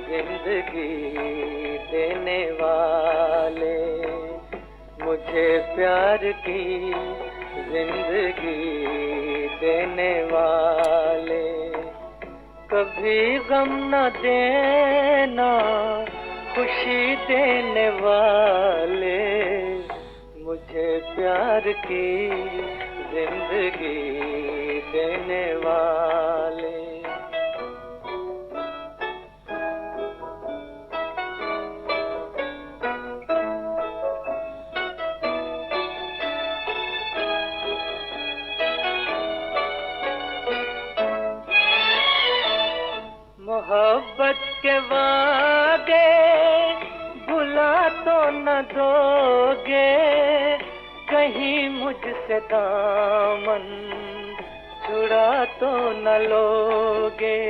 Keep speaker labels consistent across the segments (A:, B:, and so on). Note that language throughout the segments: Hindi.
A: जिंदगी देने वाले, मुझे प्यार की जिंदगी देने वाले, कभी गम न देना खुशी देने वाले, मुझे प्यार की जिंदगी देने वाले। मोहब्बत के वादे भुला तो न दोगे, कहीं मुझसे दामन छुड़ा तो न लोगे।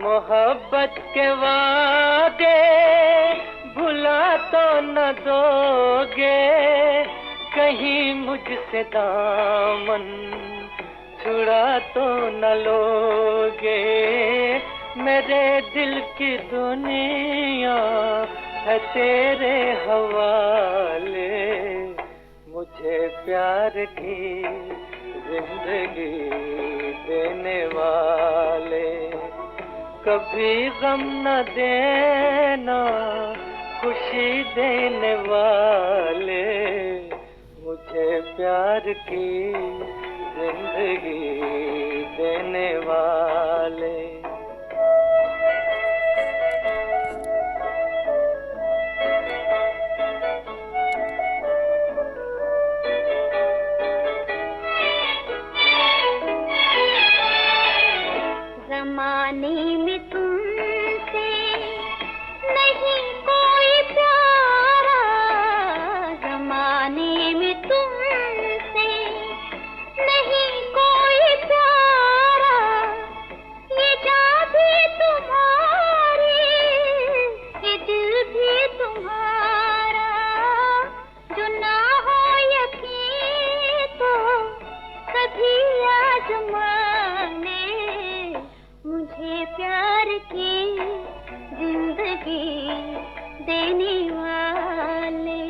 A: मोहब्बत के वादे भुला तो न दोगे, कहीं मुझसे दामन छुड़ा तो न लोगे। मेरे दिल की दुनिया है तेरे हवाले, मुझे प्यार की जिंदगी देने वाले, कभी गम न देना खुशी देने वाले, मुझे प्यार की जिंदगी देने वाले।
B: ज़माने में तुमसे नहीं कोई प्यारा, ज़माने में तुमसे नहीं कोई प्यारा, ये जान भी तुम्हारी, ये दिल भी तुम्हारा, जो ना हो यकीन तो कभी आज़माने, मुझे प्यार की जिंदगी देने वाले।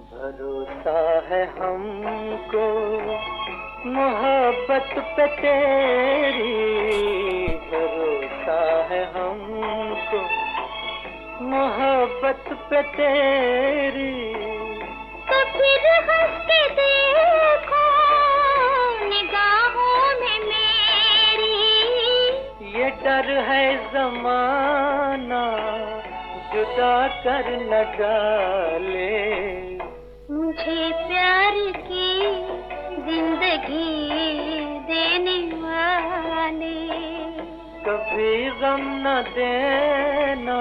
A: भरोसा है हमको मोहब्बत पे तेरी, भरोसा है हमको मोहब्बत पे तेरी,
B: तो फिर हंस के देखो निगाहों में मेरी,
A: ये डर है ज़माना जुदा कर न डाले,
B: मुझे प्यार की जिंदगी देने वाले,
A: कभी गम न देना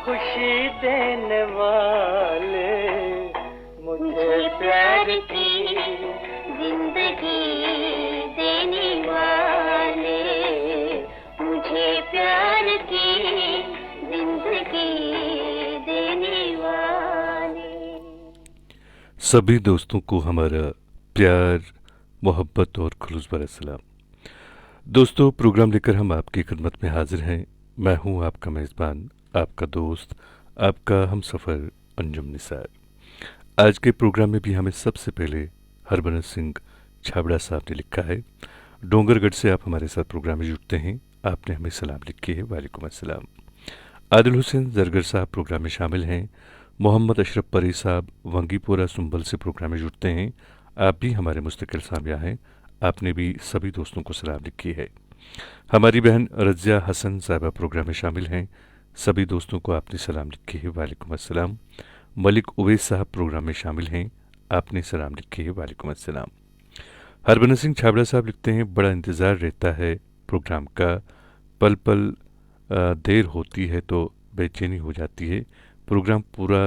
A: खुशी देने वाले, मुझे प्यार की
B: जिंदगी देने वाले, मुझे प्यार की जिंदगी देने वाले।
C: सभी दोस्तों को हमारा प्यार, मोहब्बत और खुलूस भरा सलाम। दोस्तों, प्रोग्राम लेकर हम आपकी खिदमत में हाजिर हैं। मैं हूं आपका मेज़बान, आपका दोस्त, आपका हमसफ़र अंजुम निसार। आज के प्रोग्राम में भी हमें सबसे पहले हरबंस सिंह छाबड़ा साहब ने लिखा है। डोंगरगढ़ से आप हमारे साथ प्रोग्राम में जुड़ते हैं। आपने हमें सलाम लिखी है, वालेकुम अस्सलाम। आदिल हुसैन जरगर साहब प्रोग्राम में शामिल हैं। मोहम्मद अशरफ परी साहब वंगीपोरा सुंबल से प्रोग्राम में जुड़ते हैं। आप भी हमारे मुस्तकिल सामिया हैं। आपने भी सभी दोस्तों को सलाम लिखी है। हमारी बहन रज़िया हसन साहिबा प्रोग्राम में शामिल हैं। सभी दोस्तों को आपने सलाम लिखी है, वालेकुम अस्सलाम। मलिक उवैस साहब प्रोग्राम में शामिल हैं। आपने सलाम लिखी है, वालेकुम अस्सलाम। हरबंस सिंह छाबड़ा साहब लिखते हैं, बड़ा इंतज़ार रहता है प्रोग्राम का, पल पल देर होती है तो बेचैनी हो जाती है। प्रोग्राम पूरा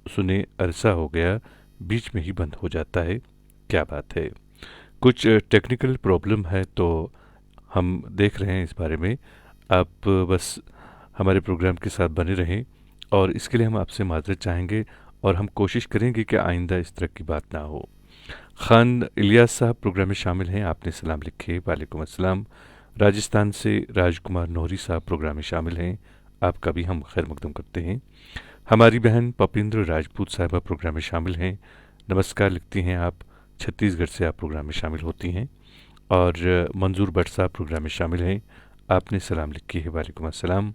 C: सुने अरसा हो गया, बीच में ही बंद हो जाता है, क्या बात है। कुछ टेक्निकल प्रॉब्लम है, तो हम देख रहे हैं इस बारे में। आप बस हमारे प्रोग्राम के साथ बने रहें, और इसके लिए हम आपसे माजरत चाहेंगे, और हम कोशिश करेंगे कि आइंदा इस तरह की बात ना हो। खान इलियास साहब प्रोग्राम में शामिल हैं, आपने सलाम लिखे, वालेकुम अस्सलाम। राजस्थान से राजकुमार नौहरी साहब प्रोग्राम में शामिल हैं, आपका भी हम खैर मकदम करते हैं। हमारी बहन पपिंद्र राजपूत साहबा प्रोग्राम में शामिल हैं, नमस्कार लिखती हैं आप, छत्तीसगढ़ से आप प्रोग्राम में शामिल होती हैं। और मंजूर भट्ट साहब प्रोग्राम में शामिल हैं, आपने सलाम लिखी है, वालेकुम अस्सलाम।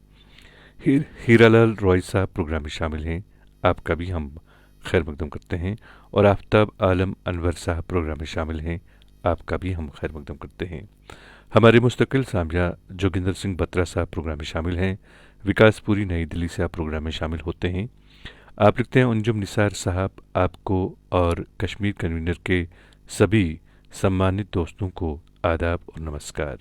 C: हीरालाल रॉय साहब प्रोग्राम में शामिल हैं, आपका भी हम खैर मकदम करते हैं। और आफ्ताब आलम अनवर साहब प्रोग्राम में शामिल हैं, आपका भी हम खैर मकदम करते हैं। हमारे मुस्तकिल सामजा जोगिंदर सिंह बत्रा साहब प्रोग्राम में शामिल हैं, विकासपुरी नई दिल्ली से आप प्रोग्राम में शामिल होते हैं। आप लिखते हैं, अंजुम निसार साहब, आपको और कश्मीर कन्वीनर के सभी सम्मानित दोस्तों को आदाब और नमस्कार।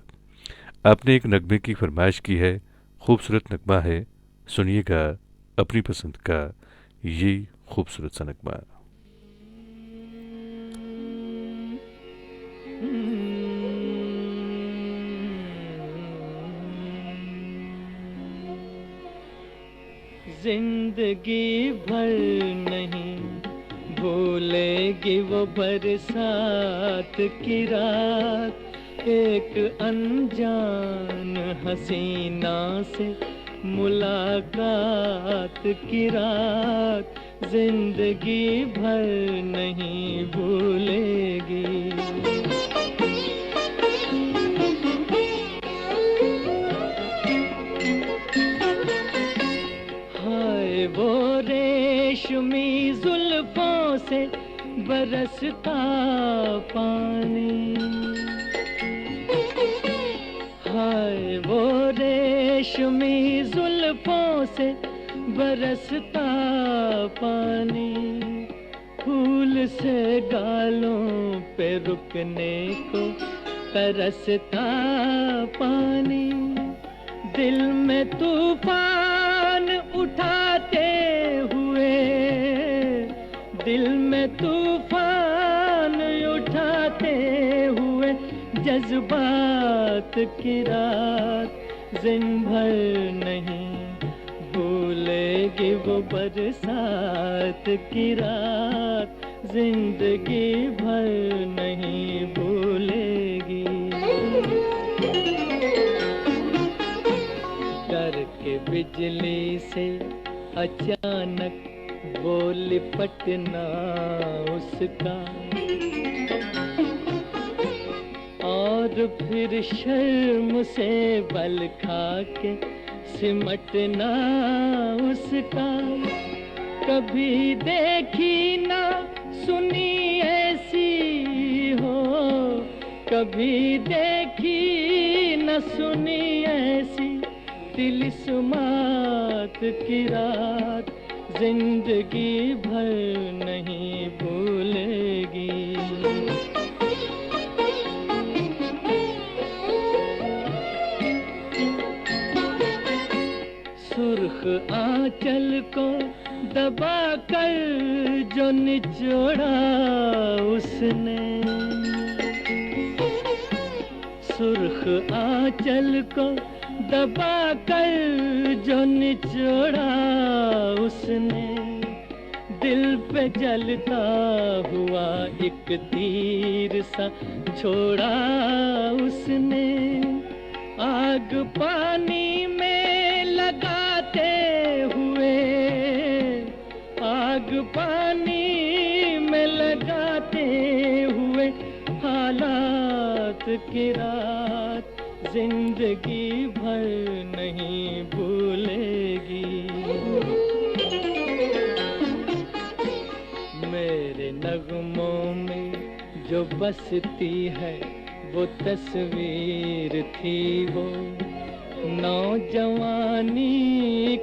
C: आपने एक नगमे की फरमाइश की है, खूबसूरत नगमा है, सुनिएगा अपनी पसंद का ये खूबसूरत सा नगमा।
A: जिंदगी भर नहीं भूलेगी वो बरसात की रात, एक अनजान हसीना से मुलाकात की रात, जिंदगी भर नहीं भूलेगी। हाय वो रेशमी जुल्फों से बरसता पानी, हाय वो रेशमी जुल्फों से बरसता पानी, फूल से गालों पे रुकने को तरसता पानी, दिल में तूफान उठाते हुए, दिल में तूफान उठाते हुए जज्बात की रात, दिन भर नहीं भूलेगी वो बरसात की रात, जिंदगी भर नहीं भूलेगी। डर के बिजली से अचानक वो लिपटना उसका, और फिर शर्म से बल खा के सिमटना उसका, कभी देखी ना सुनी ऐसी हो, कभी देखी न सुनी ऐसी तिलिस्मात की रात, जिंदगी भर नहीं भूलेगी। सुर्ख आंचल को दबा कर जो निचोड़ा उसने, सुर्ख आंचल को दबा कर जो निचोड़ा उसने, दिल पे जलता हुआ एक तीर सा छोड़ा उसने, आग पानी में लगाते हुए, आग पानी में लगाते हुए हालात की रात, जिंदगी भर नहीं भूलेगी। मेरे नगमों में जो बसती है वो तस्वीर थी, वो नौजवानी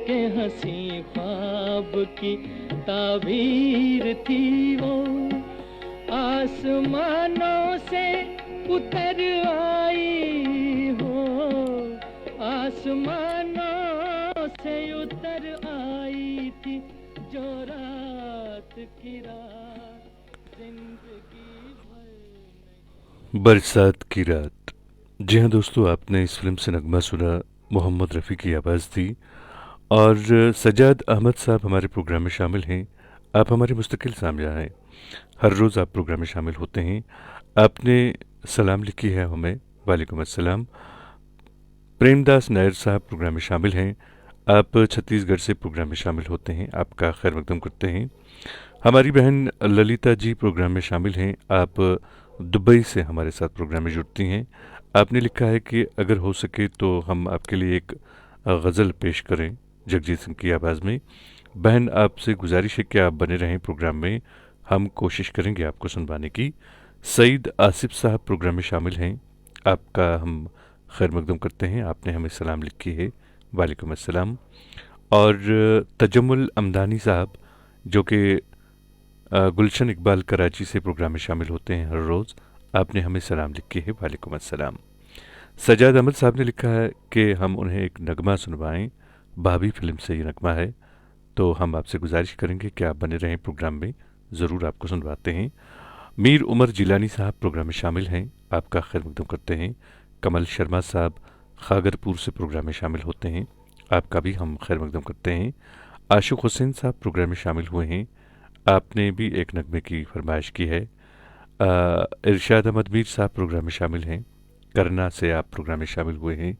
A: के हंसी ख्वाब की ताबीर थी, वो आसमानों से उतर आई हो, आसमानों से उतर आई थी जो रात की रात, जिंदगी भर
C: बरसात की रात। जी हाँ दोस्तों, आपने इस फिल्म से नगमा सुना, मोहम्मद रफ़ी की आवाज़ थी। और सजाद अहमद साहब हमारे प्रोग्राम में शामिल हैं। आप हमारे मुस्तकिल सामया हैं, हर रोज़ आप प्रोग्राम में शामिल होते हैं। आपने सलाम लिखी है हमें, वालेकुम अस्सलाम। प्रेमदास नायर साहब प्रोग्राम में शामिल हैं। आप छत्तीसगढ़ से प्रोग्राम में शामिल होते हैं, आपका खैर मकदम करते हैं। हमारी बहन ललिता जी प्रोग्राम में शामिल हैं। आप दुबई से हमारे साथ प्रोग्राम में जुड़ती हैं। आपने लिखा है कि अगर हो सके तो हम आपके लिए एक गज़ल पेश करें जगजीत सिंह की आवाज़ में। बहन, आपसे गुजारिश है कि आप बने रहें प्रोग्राम में, हम कोशिश करेंगे आपको सुनवाने की। सईद आसिफ साहब प्रोग्राम में शामिल हैं। आपका हम खैर मकदम करते हैं। आपने हमें सलाम लिखी है, वालेकुम अस्सलाम। और तजम्मुल अमदानी साहब, जो कि गुलशन इकबाल कराची से प्रोग्राम में शामिल होते हैं हर रोज़, आपने हमें सलाम लिखी है, वालेकुम अस्सलाम। सजाद अहमद साहब ने लिखा है कि हम उन्हें एक नगमा सुनवाएं, भाभी फिल्म से ये नगमा है। तो हम आपसे गुजारिश करेंगे कि आप बने रहें प्रोग्राम में, ज़रूर आपको सुनवाते हैं। मीर उमर जिलानी साहब प्रोग्राम में शामिल हैं, आपका खैर मकदम करते हैं। कमल शर्मा साहब खागरपुर से प्रोग्राम में शामिल होते हैं, आपका भी हम खैर मकदम करते हैं। आशुक हुसैन साहब प्रोग्राम में शामिल हुए हैं, आपने भी एक नगमे की फरमाइश की है। इरशाद अहमद मीर साहब प्रोग्राम में शामिल हैं, करना से आप प्रोग्राम में शामिल हुए हैं,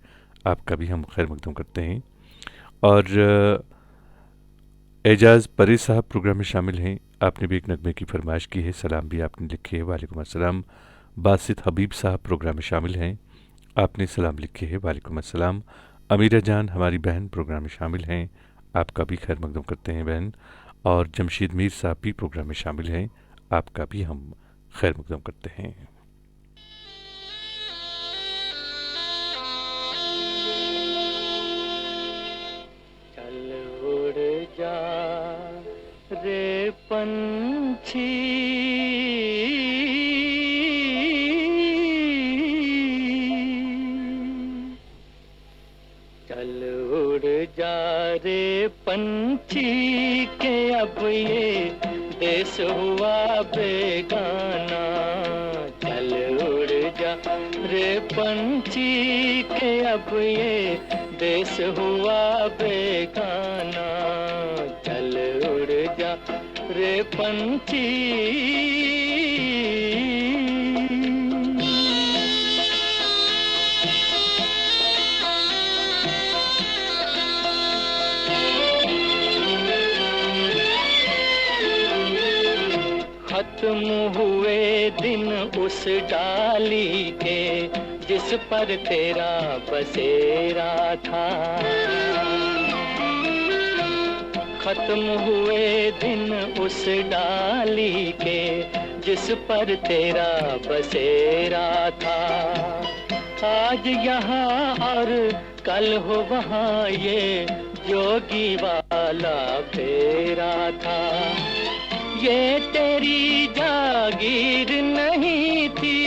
C: आपका भी हम खैर मकदम करते हैं। और एजाज़ परे साहब प्रोग्राम में शामिल हैं, आपने भी एक नगमे की फरमाइश की है, सलाम भी आपने लिखी है, वालेकुम अस्सलाम। बासित हबीब साहब प्रोग्राम में शामिल हैं, आपने सलाम लिखी है, वालेकुम अस्सलाम। अमीरा जान हमारी बहन प्रोग्राम में शामिल हैं, आपका भी खैर मकदम करते हैं बहन। और जमशीद मीर साहब भी प्रोग्राम में शामिल हैं, आपका भी हम खैर मकदम करते हैं।
A: चल उड़ जा रे पंछी, चल उड़ जा रे पंछी के अब ये देश हुआ बेगाना। चल उड़ जा रे पंछी के अब ये देश हुआ बेगाना। चल उड़ जा रे पंछी। खत्म हुए दिन उस डाली के जिस पर तेरा बसेरा था। खत्म हुए दिन उस डाली के जिस पर तेरा बसेरा था। आज यहाँ और कल हो वहाँ ये जोगी वाला फेरा था। ये तेरी जागीर नहीं थी,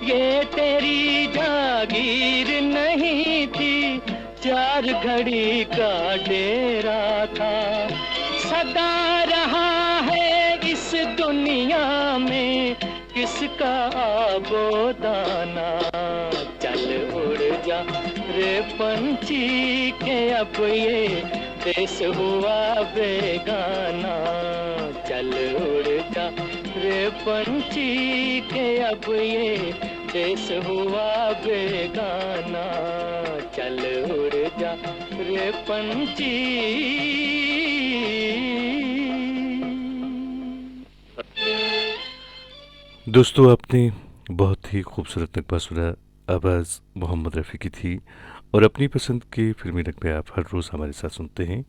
A: ये तेरी जागीर नहीं थी, चार घड़ी का डेरा था। सदा रहा है इस दुनिया में किसका आबोदाना। चल उड़ जा रे पंछी के अब ये देश हुआ बेगाना। चल उड़ जा रे पंछी के अब ये देश हुआ बेगाना। चल उड़ जा रे पंछी।
C: दोस्तों, आपने बहुत ही खूबसूरत नगमा सुना, आवाज़ मोहम्मद रफ़ी की थी। और अपनी पसंद के फिल्मी नगमे आप हर रोज़ हमारे साथ सुनते हैं,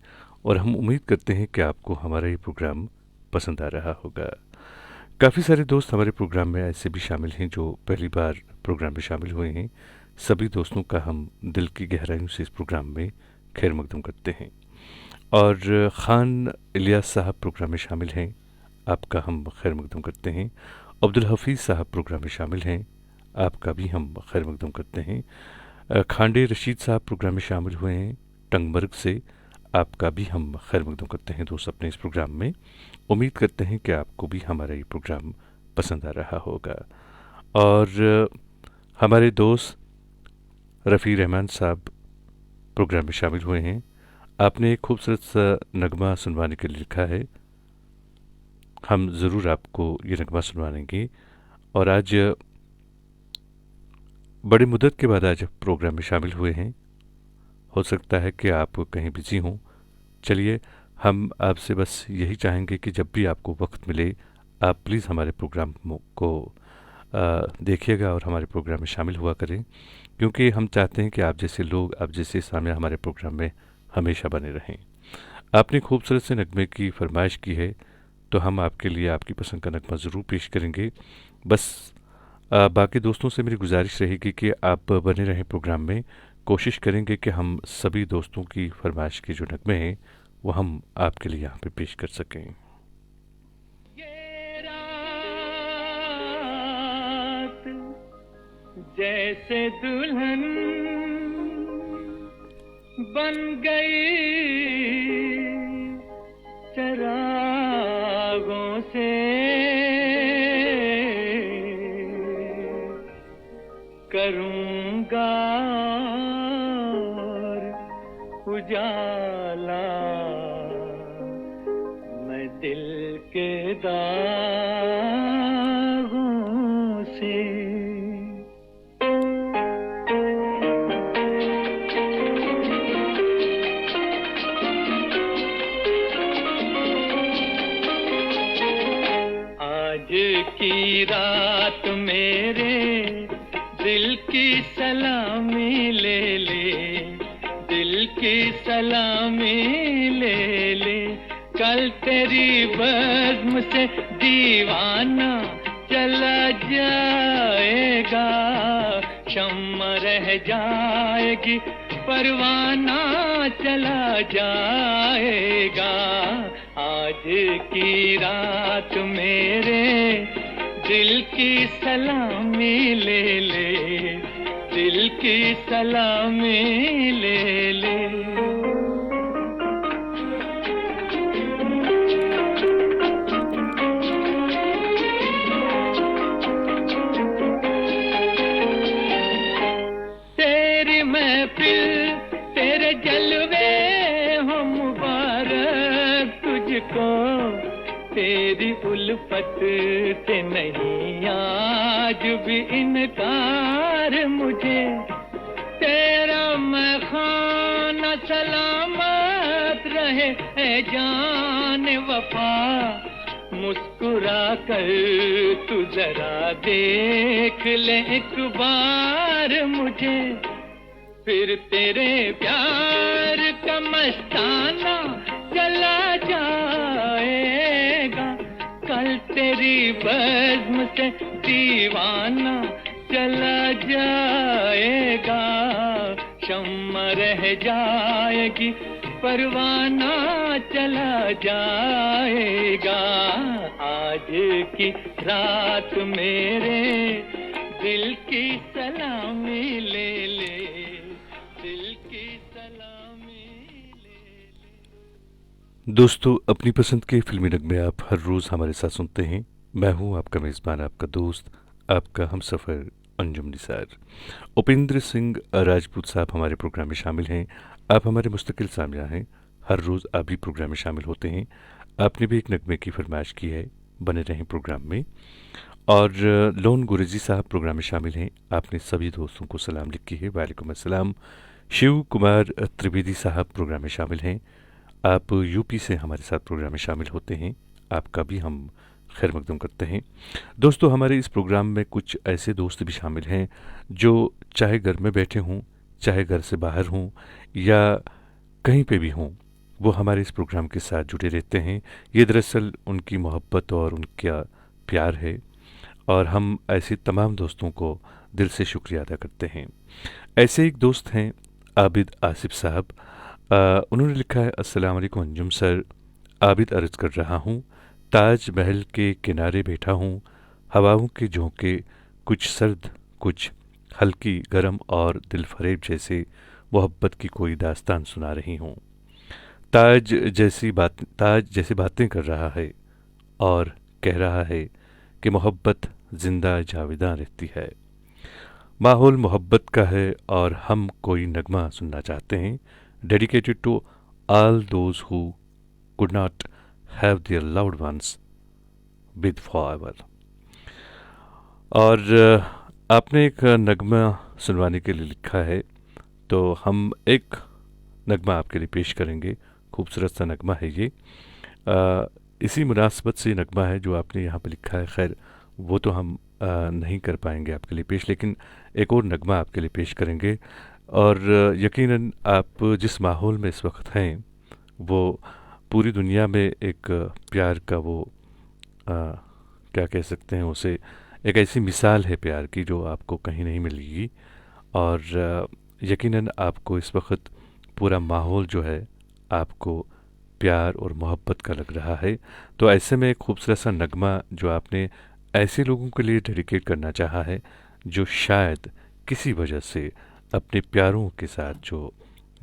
C: और हम उम्मीद करते हैं कि आपको हमारा ये प्रोग्राम पसंद आ रहा होगा। काफ़ी सारे दोस्त हमारे प्रोग्राम में ऐसे भी शामिल हैं जो पहली बार प्रोग्राम में शामिल हुए हैं। सभी दोस्तों का हम दिल की गहराइयों से इस प्रोग्राम में खैर मकदम करते हैं। और ख़ान इलियास साहब प्रोग्राम में शामिल हैं, आपका हम खैर मकदम करते हैं। अब्दुल हफीज़ साहब प्रोग्राम में शामिल हैं, आपका भी हम खैर मकदम करते हैं। खांडे रशीद साहब प्रोग्राम में शामिल हुए हैं टंगमर्ग से, आपका भी हम खैर मकदम करते हैं दोस्त अपने इस प्रोग्राम में। उम्मीद करते हैं कि आपको भी हमारा ये प्रोग्राम पसंद आ रहा होगा। और हमारे दोस्त रफ़ी रहमान साहब प्रोग्राम में शामिल हुए हैं। आपने एक खूबसूरत सा नगमा सुनवाने के लिए लिखा है। हम ज़रूर आपको ये नगमा सुनवाएंगे। और आज बड़ी मुद्दत के बाद आज प्रोग्राम में शामिल हुए हैं। हो सकता है कि आप कहीं बिजी हों। चलिए, हम आपसे बस यही चाहेंगे कि जब भी आपको वक्त मिले आप प्लीज़ हमारे प्रोग्राम को देखिएगा और हमारे प्रोग्राम में शामिल हुआ करें, क्योंकि हम चाहते हैं कि आप जैसे लोग, आप जैसे सामिया हमारे प्रोग्राम में हमेशा बने रहें। आपने खूबसूरत से नगमे की फरमाइश की है, तो हम आपके लिए आपकी पसंद का नगमा ज़रूर पेश करेंगे। बस बाकी दोस्तों से मेरी गुजारिश रहेगी कि आप बने रहें प्रोग्राम में। कोशिश करेंगे कि हम सभी दोस्तों की फरमाइश के जो नगमे हैं वो हम आपके लिए यहाँ पे पेश कर सकें।
A: ये रात जैसे दुल्हन बन गई चरागों से, करूँगा उजाला मैं दिल के दागों से। आज की रात मेरे दिल की सलामी ले ले, दिल की सलामी ले ले। कल तेरी बज़्म से दीवाना चला जाएगा, शम्मा रह जाएगी परवाना चला जाएगा। आज की रात मेरे दिल की सलामी ले ले, दिल की सलामी ले ले। तेरी महफिल तेरे जलवे हो मुबारक तुझको, तेरी उल्फत से नहीं आज भी इनकार मुझे। तेरा मैं खाना सलामत रहे ए जान वफा, मुस्कुरा कर तू जरा देख ले एक बार मुझे। फिर तेरे प्यार का मस्ताना चला जाएगा, कल तेरी बज़्म से दीवाना चला जाएगा। शम्मा रह जाएगी परवाना चला जाएगा। आज की रात मेरे दिल की सलामी ले ले, दिल की सलामी ले ले।
C: दोस्तों, अपनी पसंद के फिल्मी नगमे आप हर रोज़ हमारे साथ सुनते हैं। मैं हूं आपका मेज़बान, आपका दोस्त, आपका हमसफ़र अंजुम निसार। उपेंद्र सिंह राजपूत साहब हमारे प्रोग्राम में शामिल हैं। आप हमारे मुस्तकिल सामिया हैं, हर रोज़ आप भी प्रोग्राम में शामिल होते हैं। आपने भी एक नगमे की फरमाइश की है, बने रहें प्रोग्राम में। और लोन गुरेजी साहब प्रोग्राम में शामिल हैं। आपने सभी दोस्तों को सलाम लिखी है, वालेकुम अस्सलाम। शिव कुमार त्रिवेदी साहब प्रोग्राम में शामिल हैं। आप यूपी से हमारे साथ प्रोग्राम में शामिल होते हैं, आपका भी हम खैर मकदम करते हैं। दोस्तों, हमारे इस प्रोग्राम में कुछ ऐसे दोस्त भी शामिल हैं जो चाहे घर में बैठे हों, चाहे घर से बाहर हों या कहीं पे भी हों, वो हमारे इस प्रोग्राम के साथ जुड़े रहते हैं। ये दरअसल उनकी मोहब्बत और उनका प्यार है, और हम ऐसे तमाम दोस्तों को दिल से शुक्रिया अदा करते हैं। ऐसे एक दोस्त हैं आबिद आसिफ साहब। उन्होंने लिखा है, अस्सलाम वालेकुम अंजुम सर, आबिद अर्ज़ कर रहा हूँ, ताज महल के किनारे बैठा हूँ, हवाओं के झोंके कुछ सर्द कुछ हल्की गर्म और दिल फरेब जैसे मोहब्बत की कोई दास्तान सुना रही हूँ। ताज जैसी बातें कर रहा है और कह रहा है कि मोहब्बत जिंदा जाविदा रहती है। माहौल मोहब्बत का है और हम कोई नगमा सुनना चाहते हैं, dedicated to all those who could not have their loved ones with forever. और आपने एक नगमा सुनवाने के लिए लिखा है, तो हम एक नगमा आपके लिए पेश करेंगे। खूबसूरत सा नगमा है ये। इसी मुनासबत से नगमा है जो आपने यहाँ पे लिखा है। खैर वो तो हम नहीं कर पाएंगे आपके लिए पेश, लेकिन एक और नगमा आपके लिए पेश करेंगे। और यकीनन आप जिस माहौल में इस वक्त हैं वो पूरी दुनिया में एक प्यार का वो क्या कह सकते हैं उसे, एक ऐसी मिसाल है प्यार की जो आपको कहीं नहीं मिलेगी। और यकीनन आपको इस वक्त पूरा माहौल जो है आपको प्यार और मोहब्बत का लग रहा है। तो ऐसे में एक खूबसूरत सा नगमा जो आपने ऐसे लोगों के लिए डेडिकेट करना चाहा है जो शायद किसी वजह से अपने प्यारों के साथ जो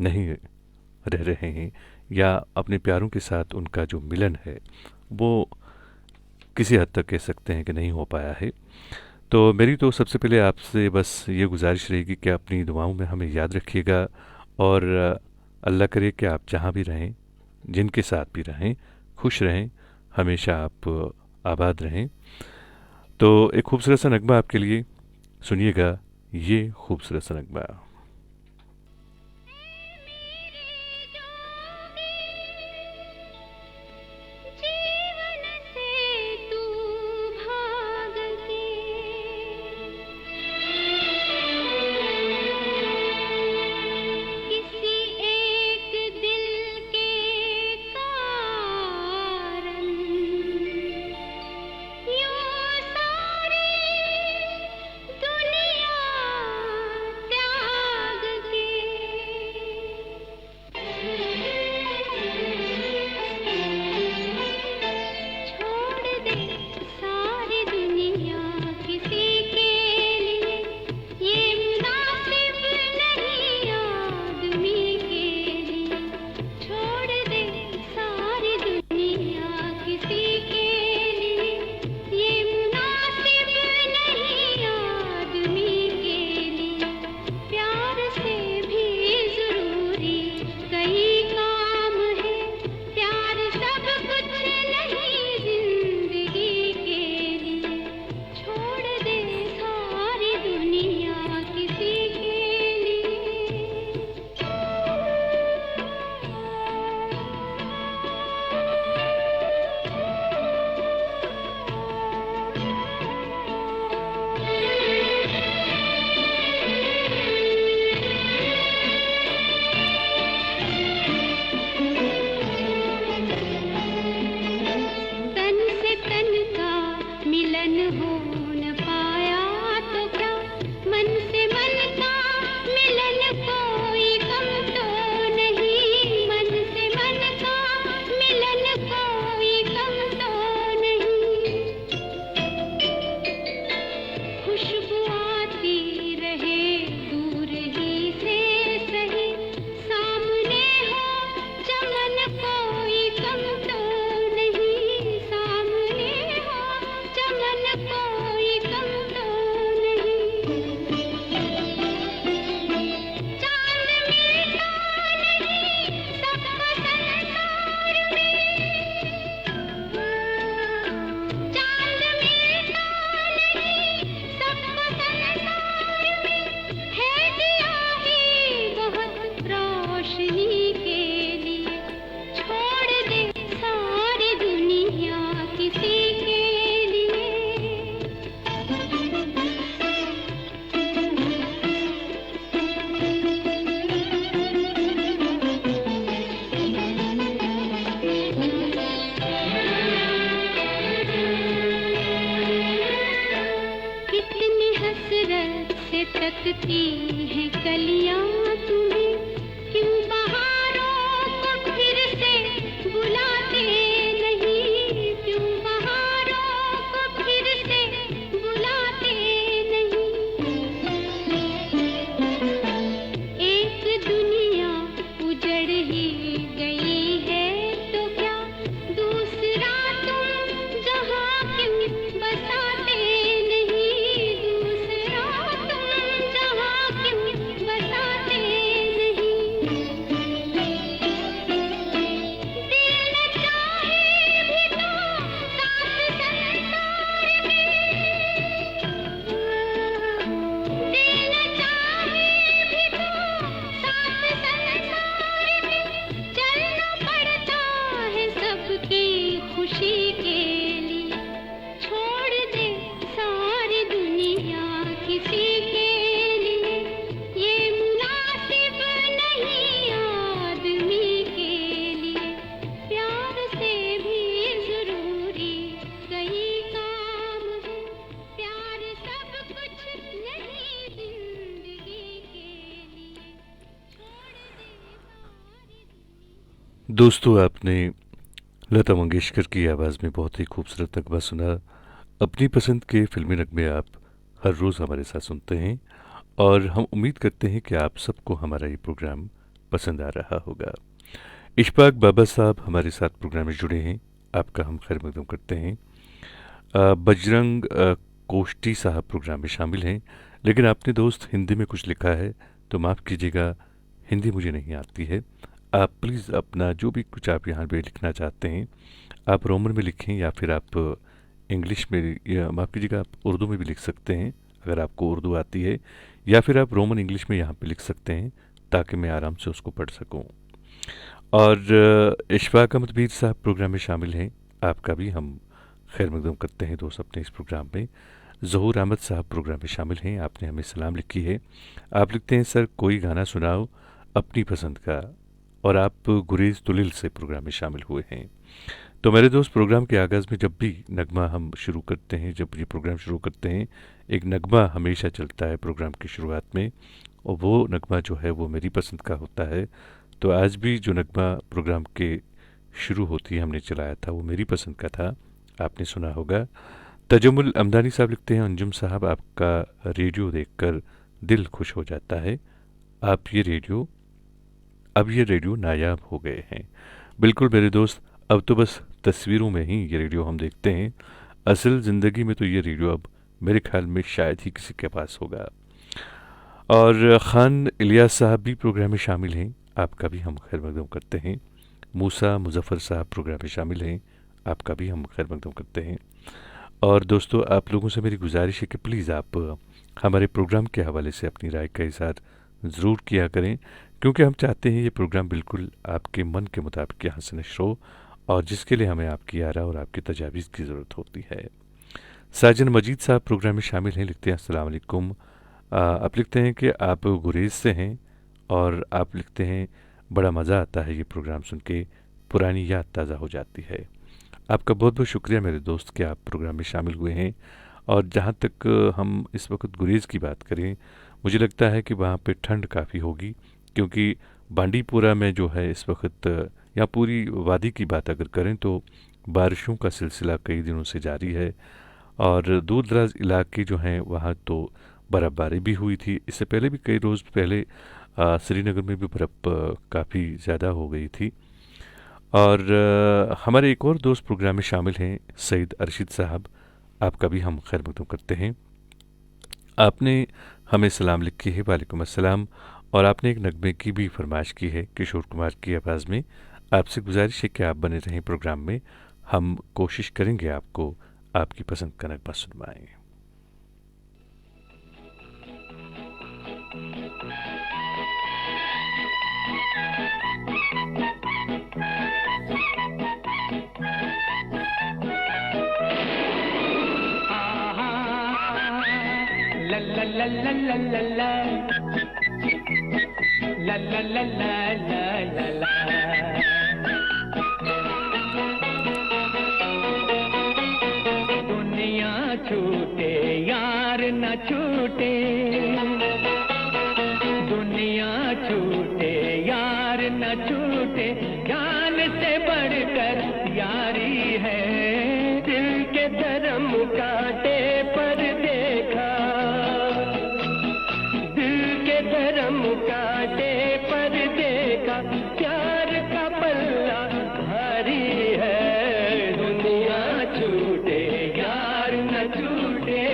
C: नहीं रह रहे हैं, या अपने प्यारों के साथ उनका जो मिलन है वो किसी हद तक कह सकते हैं कि नहीं हो पाया है। तो मेरी तो सबसे पहले आपसे बस ये गुजारिश रहेगी कि अपनी दुआओं में हमें याद रखिएगा, और अल्लाह करे कि आप जहाँ भी रहें, जिनके साथ भी रहें, खुश रहें, हमेशा आप आबाद रहें। तो एक खूबसूरत सा नगमा आपके लिए, सुनिएगा ये खूबसूरत सा नगमा।
B: तकती हैं कलियां तुम्हें, क्यों बहारों को फिर से बुलाते नहीं, क्यों बहारों को फिर से बुलाते नहीं। एक दुनिया उजड़ ही गई है तो क्या दूसरा तुम जहां क्यों बसाते
C: दोस्तों, आपने लता मंगेशकर की आवाज़ में बहुत ही खूबसूरत नगमा सुना। अपनी पसंद के फिल्मी नगमे आप हर रोज़ हमारे साथ सुनते हैं और हम उम्मीद करते हैं कि आप सबको हमारा ये प्रोग्राम पसंद आ रहा होगा। इशफाक बाबा साहब हमारे साथ प्रोग्राम में जुड़े हैं, आपका हम खैर मकदम करते हैं। बजरंग कोष्टी साहब प्रोग्राम में शामिल हैं, लेकिन आपने दोस्त हिंदी में कुछ लिखा है तो माफ़ कीजिएगा, हिंदी मुझे नहीं आती है। आप प्लीज़ अपना जो भी कुछ आप यहाँ पे लिखना चाहते हैं आप रोमन में लिखें या फिर आप इंग्लिश में या माफ़ कीजिएगा आप उर्दू में भी लिख सकते हैं अगर आपको उर्दू आती है, या फिर आप रोमन इंग्लिश में यहाँ पे लिख सकते हैं ताकि मैं आराम से उसको पढ़ सकूँ। और इशफाक अहमद मीर साहब प्रोग्राम में शामिल हैं, आपका भी हम खैर मकदम करते हैं दोस्त अपने इस प्रोग्राम में। ज़हूर अहमद साहब प्रोग्राम में शामिल हैं, आपने हमें सलाम लिखी है। आप लिखते हैं सर कोई गाना सुनाओ अपनी पसंद का, और आप गुरेज तुलिल से प्रोग्राम में शामिल हुए हैं। तो मेरे दोस्त, प्रोग्राम के आगाज़ में जब भी नगमा हम शुरू करते हैं, जब ये प्रोग्राम शुरू करते हैं, एक नगमा हमेशा चलता है प्रोग्राम की शुरुआत में, और वो नगमा जो है वो मेरी पसंद का होता है। तो आज भी जो नगमा प्रोग्राम के शुरू होती है हमने चलाया था वो मेरी पसंद का था, आपने सुना होगा। तजमुल अमदानी साहब लिखते हैं, अंजुम साहब आपका रेडियो देखकर दिल खुश हो जाता है। अब ये रेडियो नायाब हो गए हैं। बिल्कुल मेरे दोस्त, अब तो बस तस्वीरों में ही ये रेडियो हम देखते हैं, असल ज़िंदगी में तो ये रेडियो अब मेरे ख्याल में शायद ही किसी के पास होगा। और ख़ान इलियास साहब भी प्रोग्राम में शामिल हैं, आपका भी हम खैर मकदम करते हैं। मूसा मुजफ़्फ़र साहब प्रोग्राम में शामिल हैं, आपका भी हम खैर मकदम करते हैं। और दोस्तों, आप लोगों से मेरी गुजारिश है कि प्लीज़ आप हमारे प्रोग्राम के हवाले से अपनी राय का इज़हार ज़रूर किया करें, क्योंकि हम चाहते हैं ये प्रोग्राम बिल्कुल आपके मन के मुताबिक यहाँ से नश्र हो, और जिसके लिए हमें आपकी आरा और आपकी तजावीज़ की ज़रूरत होती है। साजन मजीद साहब प्रोग्राम में शामिल हैं, लिखते हैं अस्सलाम वालेकुम। आप लिखते हैं कि आप गुरेज से हैं, और आप लिखते हैं बड़ा मज़ा आता है ये प्रोग्राम सुन के, पुरानी याद ताज़ा हो जाती है। आपका बहुत बहुत शुक्रिया मेरे दोस्त कि आप प्रोग्राम में शामिल हुए हैं। और जहाँ तक हम इस वक्त गुरेज की बात करें, मुझे लगता है कि वहाँ पे ठंड काफ़ी होगी, क्योंकि बांडीपुरा में जो है इस वक्त, या पूरी वादी की बात अगर करें तो बारिशों का सिलसिला कई दिनों से जारी है, और दूर दराज इलाके जो हैं वहाँ तो बर्फ़बारी भी हुई थी। इससे पहले भी कई रोज़ पहले श्रीनगर में भी बर्फ़ काफ़ी ज़्यादा हो गई थी। और हमारे एक और दोस्त प्रोग्राम में शामिल हैं, सईद अरशद साहब, आपका भी हम खैर मकदम करते हैं। आपने हमें सलाम लिखी है, वालेकुम अस्सलाम, और आपने एक नगमे की भी फरमाइश की है किशोर कुमार की आवाज़ में। आपसे गुजारिश है कि आप बने रहें प्रोग्राम में, हम कोशिश करेंगे आपको आपकी पसंद का नगमा सुनवाएं।
A: La la la la la la la la la la la दुनिया छूटे यार न छूटे, दुनिया छूटे यार न छूटे, जान से बढ़कर यारी है। दिल के धर्म कांटे पर देखा, धर्म कांटे पर देखा, प्यार का पल्ला भारी है। दुनिया छूटे यार न छूटे।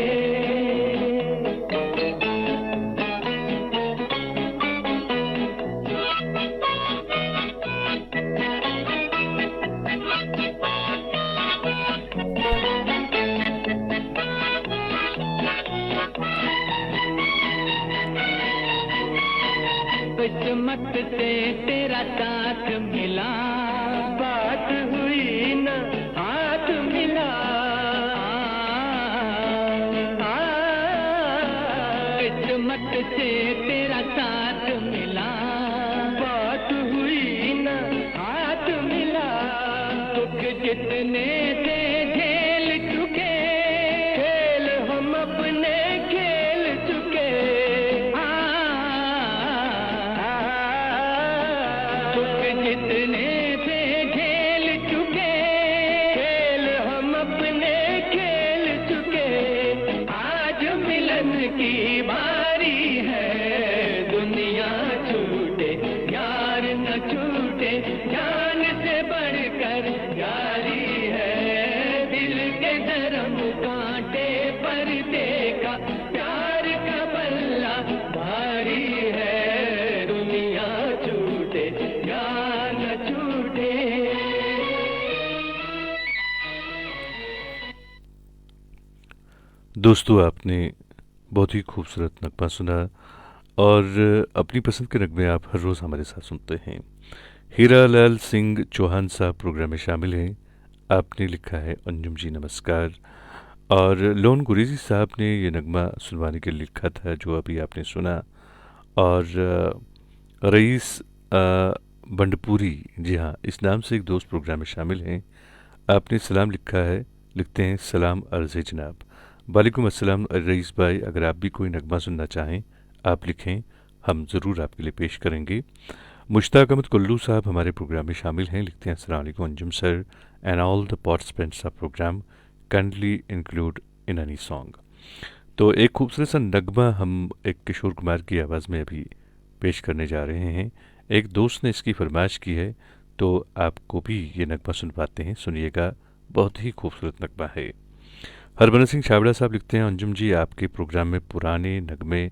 A: किस्मत से तेरा साथ मिला, बात हुई न हाथ मिला। किस्मत से तेरा साथ मिला, बात हुई न हाथ मिला। दुख जितने थे झेल चुके, खेल हम अपने खेल चुके। जितने थे लगन की बारी है, दुनिया छूटे यार न छूटे, जान से बढ़कर यारी है, दिल के धर्म कांटे पर देखा, प्यार का पल्ला भारी है, दुनिया छूटे यार न छूटे।
C: दोस्तों, आपने बहुत ही खूबसूरत नगमा सुना और अपनी पसंद के नगमे आप हर रोज़ हमारे साथ सुनते हैं। हीरालाल सिंह चौहान साहब प्रोग्राम में शामिल हैं। आपने लिखा है अंजुम जी नमस्कार, और लोन गुरेजी साहब ने ये नगमा सुनवाने के लिए लिखा था जो अभी आपने सुना। और रईस बंडपुरी, जी हाँ, इस नाम से एक दोस्त प्रोग्राम में शामिल हैं। आपने सलाम लिखा है, लिखते हैं सलाम अर्ज़ जनाब। वालेकुम अस्सलाम रईस भाई, अगर आप भी कोई नगमा सुनना चाहें आप लिखें, हम ज़रूर आपके लिए पेश करेंगे। मुश्ताक अहमद कुल्लू साहब हमारे प्रोग्राम में शामिल हैं, लिखते हैं अस्सलाम वालेकुम Anjum sir and all the participants of program, kindly include in any song. तो एक खूबसूरत सा नगमा हम एक किशोर कुमार की आवाज़ में अभी पेश करने जा रहे हैं। एक दोस्त ने इसकी फरमाइश की है तो आपको भी ये नगमा सुन पाते हैं, सुनिएगा, बहुत ही खूबसूरत नगमा है। हरभजन सिंह छाबड़ा साहब लिखते हैं अंजुम जी, आपके प्रोग्राम में पुराने नगमे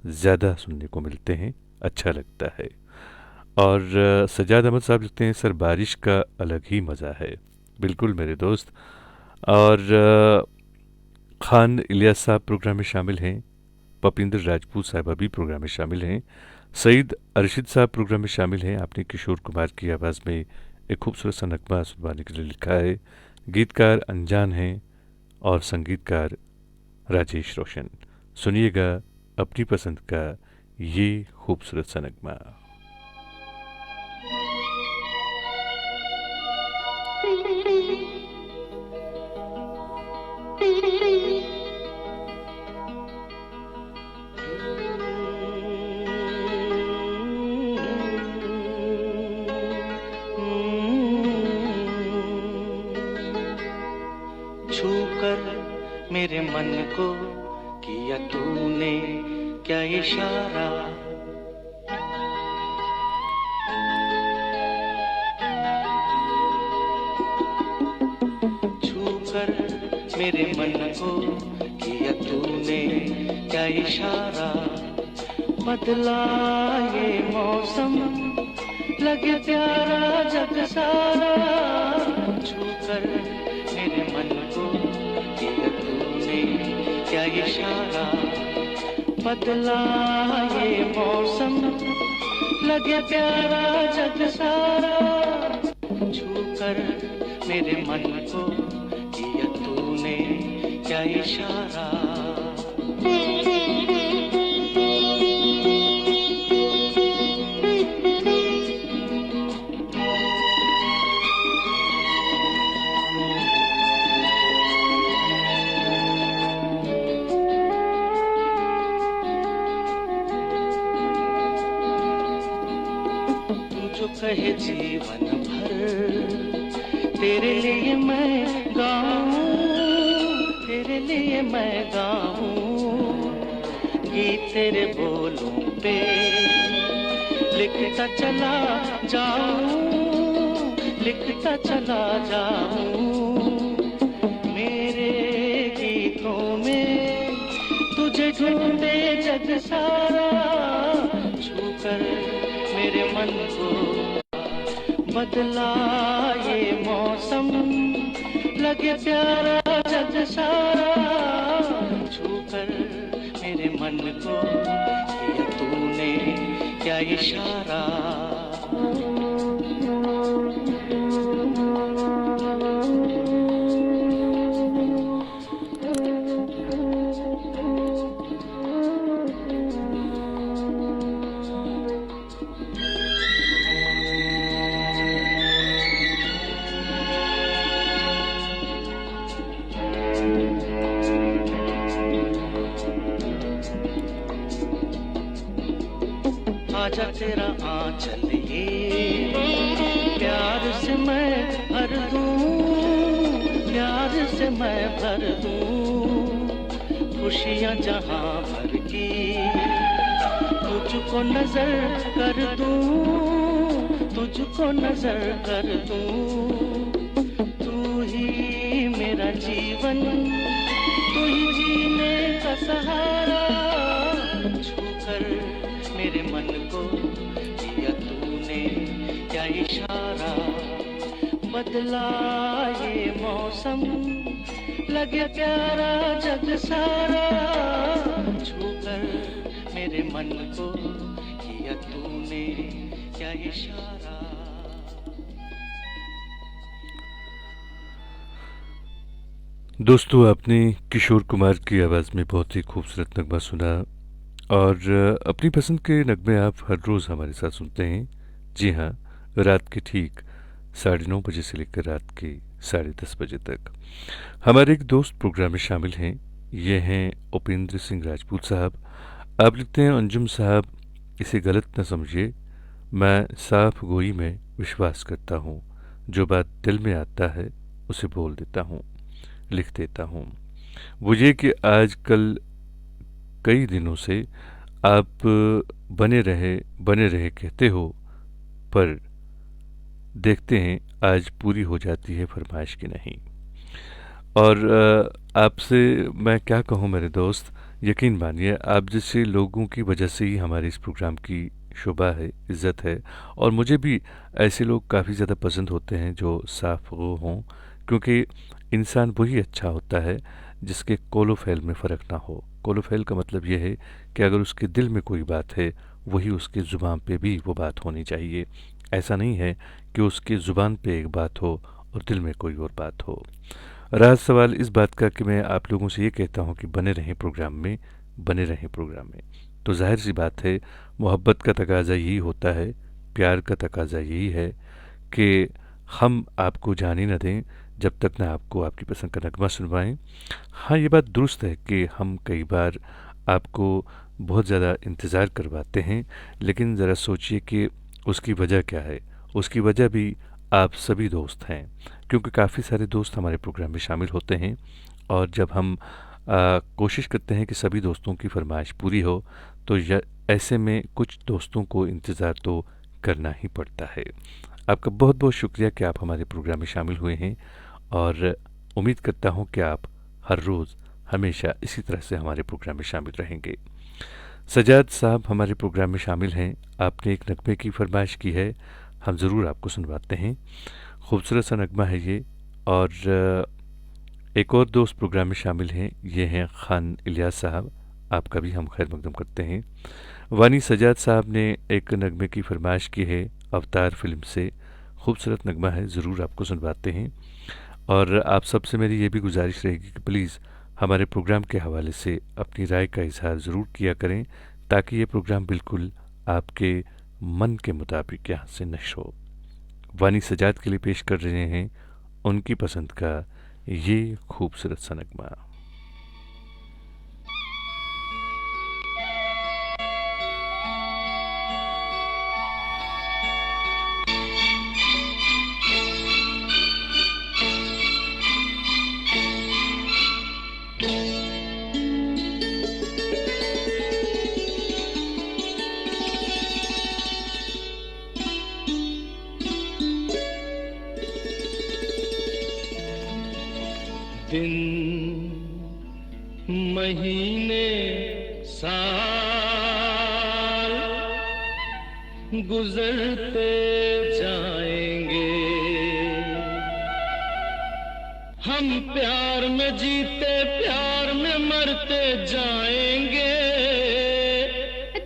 C: ज़्यादा सुनने को मिलते हैं, अच्छा लगता है। और सजाद अहमद साहब लिखते हैं सर, बारिश का अलग ही मज़ा है। बिल्कुल मेरे दोस्त। और खान इलियास साहब प्रोग्राम में शामिल हैं। पपिंदर राजपूत साहब भी प्रोग्राम में शामिल हैं। सईद अरशद साहब प्रोग्राम में शामिल हैं। आपने किशोर कुमार की आवाज़ में एक खूबसूरत सा नगमा सुनवाने के लिए लिखा है। गीतकार अनजान हैं और संगीतकार राजेश रोशन। सुनिएगा अपनी पसंद का ये खूबसूरत सा नगमा।
D: मेरे मन को किया तूने क्या इशारा, छूकर मेरे मन को किया तूने क्या इशारा, बदला ये मौसम लगे प्यारा जग सारा, छूकर मेरे मन को किया तूने क्या इशारा, बदला ये मौसम लगे प्यारा जग सारा, छूकर मेरे मन को किया तूने क्या इशारा। कहे जीवन भर तेरे लिए मैं गाऊं, तेरे लिए मैं गाऊं, गीत तेरे बोलों पे लिखता चला जाऊं, लिखता चला जाऊं, मेरे गीतों में तुझे ढूंढे जग सारा, छूकर मेरे मन को बदला ये मौसम लगे प्यारा जग सारा, छूकर मेरे मन को किया तूने क्या इशारा। आजा तेरा आंचल ये प्यार से मैं भर दूं, प्यार से मैं भर दूं, खुशियाँ जहाँ भर की तुझको नजर कर दूं, तुझको नजर कर दूं। तू ही मेरा जीवन, तू ही जीने का सहारा। छूकर मेरे मन को किया तूने क्या इशारा। बदला ये मौसम, लगे प्यारा जग सारा। छूकर मेरे मन को किया तूने क्या इशारा।
C: दोस्तों, आपने किशोर कुमार की आवाज़ में बहुत ही खूबसूरत नगमा सुना और अपनी पसंद के नगमे आप हर रोज़ हमारे साथ सुनते हैं। जी हाँ, रात के ठीक 9:30 बजे से लेकर रात के 10:30 बजे तक हमारे एक दोस्त प्रोग्राम में शामिल हैं। ये हैं उपेंद्र सिंह राजपूत साहब। आप लिखते हैं, अंजुम साहब इसे गलत न समझिए, मैं साफ गोई में विश्वास करता हूँ। जो बात दिल में आता है उसे बोल देता हूँ, लिख देता हूँ। वो ये कि आजकल कई दिनों से आप बने रहे कहते हो, पर देखते हैं आज पूरी हो जाती है फरमाइश की नहीं। और आपसे मैं क्या कहूँ मेरे दोस्त, यकीन मानिए आप जैसे लोगों की वजह से ही हमारे इस प्रोग्राम की शोभा है, इज़्ज़त है। और मुझे भी ऐसे लोग काफ़ी ज़्यादा पसंद होते हैं जो साफ वो हों, क्योंकि इंसान वही अच्छा होता है जिसके कौलो फ़ैल में फ़र्क ना हो। कौलो फ़ैल का मतलब यह है कि अगर उसके दिल में कोई बात है, वही उसके ज़ुबान पे भी वो बात होनी चाहिए। ऐसा नहीं है कि उसके ज़ुबान पे एक बात हो और दिल में कोई और बात हो। रहा सवाल इस बात का कि मैं आप लोगों से ये कहता हूँ कि बने रहें प्रोग्राम में, बने रहें प्रोग्राम में, तो जाहिर सी बात है मोहब्बत का तकाज़ा यही होता है, प्यार का तकाज़ा यही है कि हम आपको जाने न दें जब तक न आपको आपकी पसंद का नगमा सुनवाएं। हाँ, ये बात दुरुस्त है कि हम कई बार आपको बहुत ज़्यादा इंतज़ार करवाते हैं, लेकिन ज़रा सोचिए कि उसकी वजह क्या है। उसकी वजह भी आप सभी दोस्त हैं, क्योंकि काफ़ी सारे दोस्त हमारे प्रोग्राम में शामिल होते हैं और जब हम कोशिश करते हैं कि सभी दोस्तों की फरमाइश पूरी हो, तो ऐसे में कुछ दोस्तों को इंतज़ार तो करना ही पड़ता है। आपका बहुत बहुत शुक्रिया कि आप हमारे प्रोग्राम में शामिल हुए हैं और उम्मीद करता हूं कि आप हर रोज़ हमेशा इसी तरह से हमारे प्रोग्राम में शामिल रहेंगे। सजाद साहब हमारे प्रोग्राम में शामिल हैं। आपने एक नगमे की फरमाइश की है, हम ज़रूर आपको सुनवाते हैं। खूबसूरत सा नगमा है ये। और एक और दोस्त प्रोग्राम में शामिल हैं, ये हैं खान इलियास साहब। आपका भी हम खैर मकदम करते हैं। वानी सजाद साहब ने एक नगमे की फरमाइश की है अवतार फिल्म से। खूबसूरत नगमा है, ज़रूर आपको सुनवाते हैं। और आप सबसे मेरी ये भी गुजारिश रहेगी कि प्लीज़ हमारे प्रोग्राम के हवाले से अपनी राय का इजहार ज़रूर किया करें, ताकि ये प्रोग्राम बिल्कुल आपके मन के मुताबिक यहाँ से नश्र हो। वानी सजाद के लिए पेश कर रहे हैं उनकी पसंद का ये खूबसूरत सा नगमा।
A: दिन महीने साल गुजरते जाएंगे, हम प्यार में जीते प्यार में मरते जाएंगे।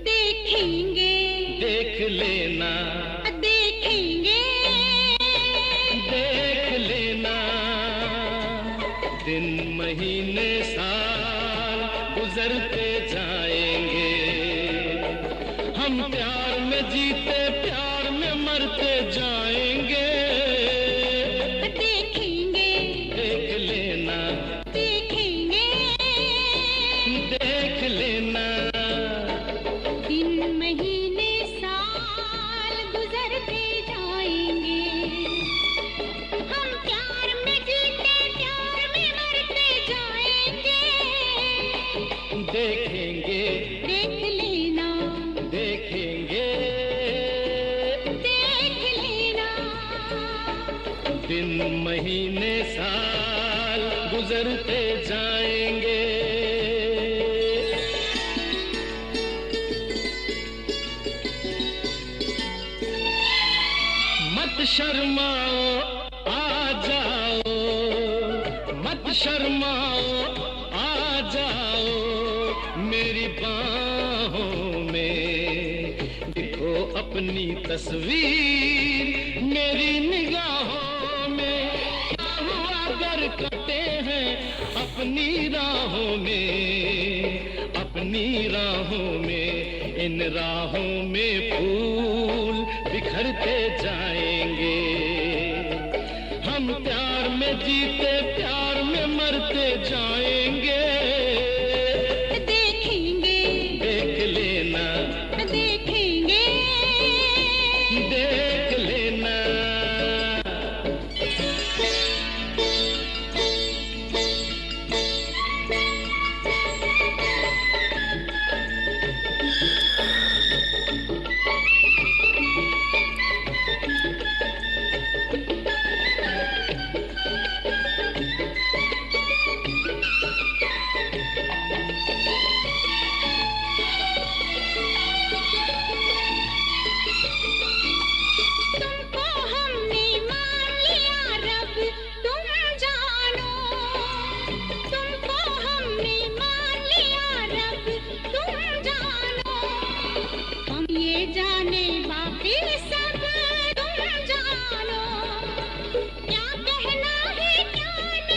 B: देखेंगे,
A: देख लेना,
B: देखेंगे,
A: देख लेना। दिन महीने साल गुजरते जाएंगे, हम प्यार में जीते प्यार में मरते जाएंगे।
B: देखेंगे,
A: देख लेना,
B: देखेंगे,
A: देख लेना।
B: दिन महीने साल गुजरते जाएंगे, हम प्यार में जीते प्यार में मरते जाएंगे।
A: महीने साल गुजरते जाएंगे। मत शर्माओ आ जाओ, मत शर्माओ आ जाओ मेरी बाहों में, देखो अपनी तस्वीर मेरी निगाहों में। अगर कटे हैं अपनी राहों में, अपनी राहों में, इन राहों में फूल बिखरते जाएंगे। हम प्यार में जीते प्यार में मरते जाएंगे।
B: देखेंगे,
A: देख लेना,
B: देखेंगे,
A: देख लेना।
B: तुमको हमने मान लिया रब, तुम जानो। तुमको हमने मान लिया रब, तुम जानो। हम ये जाने बाकी सब